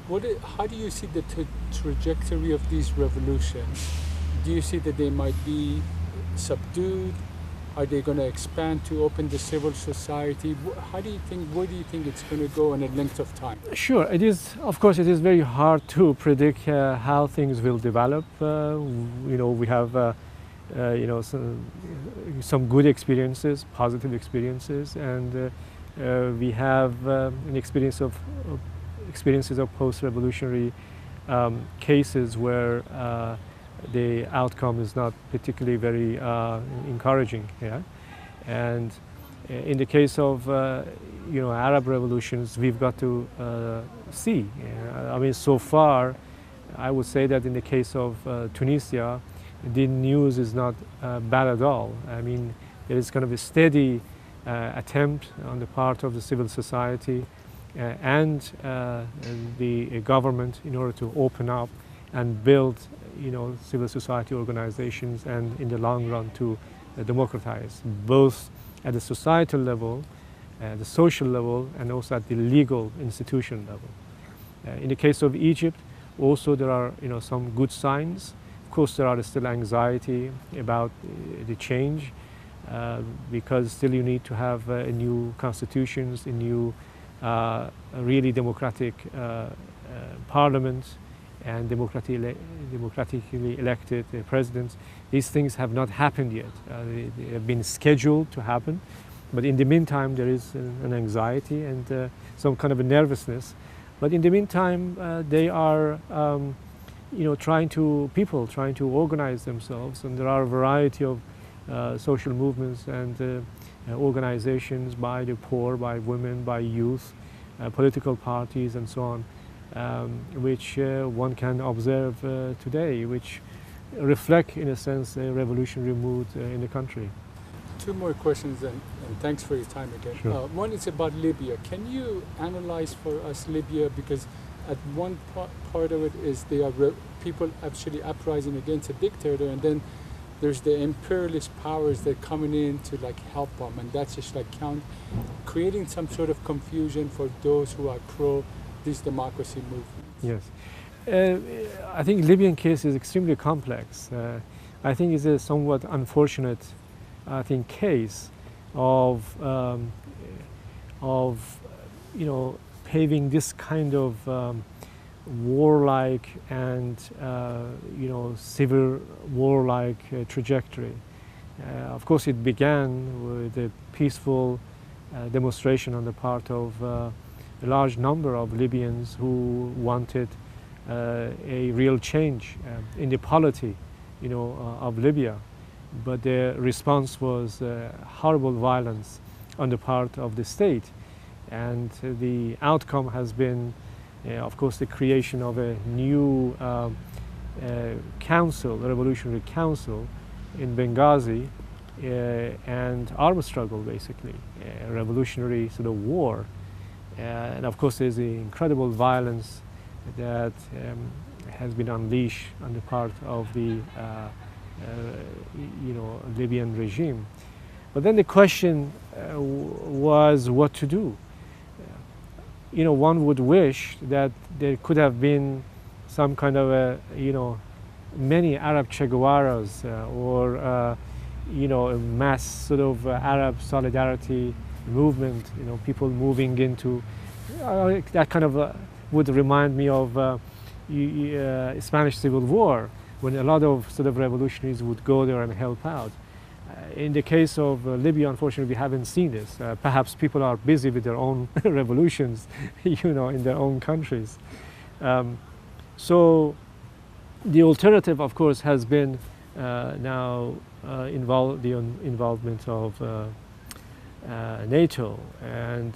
How do you see the trajectory of these revolutions? Do you see that they might be subdued? Are they going to expand to open the civil society? How do you think? Where do you think it's going to go in a length of time? Sure, it is. Of course, it is very hard to predict how things will develop. We have, some good experiences, positive experiences, and we have an experiences of post-revolutionary cases where the outcome is not particularly very encouraging. Yeah? And in the case of Arab revolutions, we've got to see. I mean, so far, I would say that in the case of Tunisia, the news is not bad at all. I mean, there is kind of a steady attempt on the part of the civil society and the government in order to open up and build, civil society organizations, and in the long run to democratize, both at the societal level, the social level, and also at the legal institution level. In the case of Egypt, also there are some good signs. Of course, there are still anxiety about the change because still you need to have new constitutions, a new really democratic parliament, and democratically elected presidents. These things have not happened yet. They have been scheduled to happen, but in the meantime there is an anxiety and some kind of a nervousness. But in the meantime, they are, trying to organize themselves, and there are a variety of social movements and organizations by the poor, by women, by youth, political parties, and so on. Which one can observe today, which reflect, in a sense, a revolutionary mood in the country. Two more questions, and thanks for your time again. Sure. One is about Libya. Can you analyze for us Libya? Because at one part of it is they are people actually uprising against a dictator, and then there's the imperialist powers that are coming in to help them, and that's just creating some sort of confusion for those who are pro this democracy movement. Yes. I think Libyan case is extremely complex. I think it's a somewhat unfortunate, case of paving this kind of warlike and civil warlike trajectory. Of course, it began with a peaceful demonstration on the part of a large number of Libyans who wanted a real change in the polity, of Libya. But the response was horrible violence on the part of the state, and the outcome has been, of course, the creation of a new council, a revolutionary council, in Benghazi, and armed struggle, basically, a revolutionary sort of war. And of course, there's the incredible violence that has been unleashed on the part of the Libyan regime. But then the question was what to do. One would wish that there could have been some kind of many Arab Che Guevaras or a mass sort of Arab solidarity movement, people moving into that kind of would remind me of Spanish Civil War, when a lot of sort of revolutionaries would go there and help out. In the case of Libya, unfortunately, we haven't seen this. Perhaps people are busy with their own revolutions, in their own countries. So the alternative, of course, has been now the involvement of NATO. And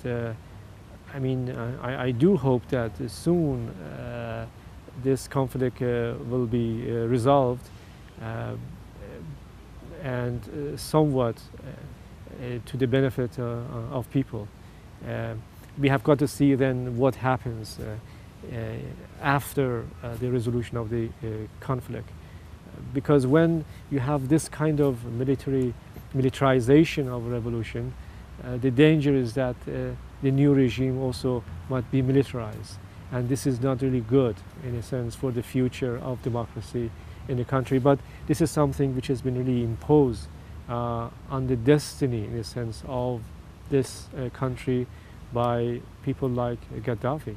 I do hope that soon this conflict will be resolved and somewhat to the benefit of people. We have got to see then what happens after the resolution of the conflict. Because when you have this kind of militarization of revolution, the danger is that the new regime also might be militarized. and this is not really good in a sense for the future of democracy in the country. But this is something which has been really imposed on the destiny, in a sense, of this country by people like Gaddafi.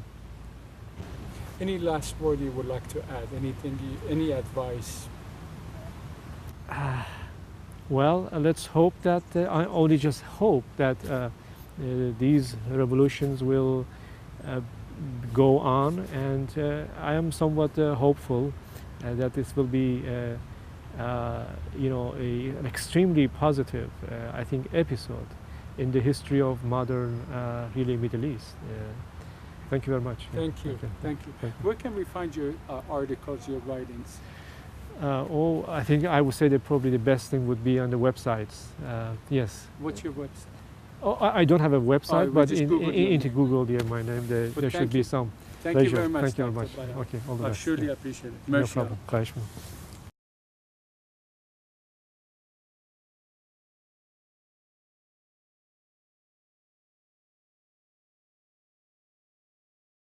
Any last word you would like to add? Anything? Any advice? Well, let's hope that I only just hope that these revolutions will go on, and I am somewhat hopeful that this will be, an extremely positive, I think, episode in the history of modern, really, Middle East. Thank you very much. Thank you. Okay. Thank you. Thank you. Where can we find your articles, your writings? I think I would say that probably the best thing would be on the websites. Yes. What's your website? Oh, I don't have a website, we but just Google your into name. Google, my name, there But should be you. some. Thank Pleasure. you very much. Thank you very Dr. much. Bayat. Okay, all the I best. surely Yeah. appreciate it. No Merci. problem. Pleasure.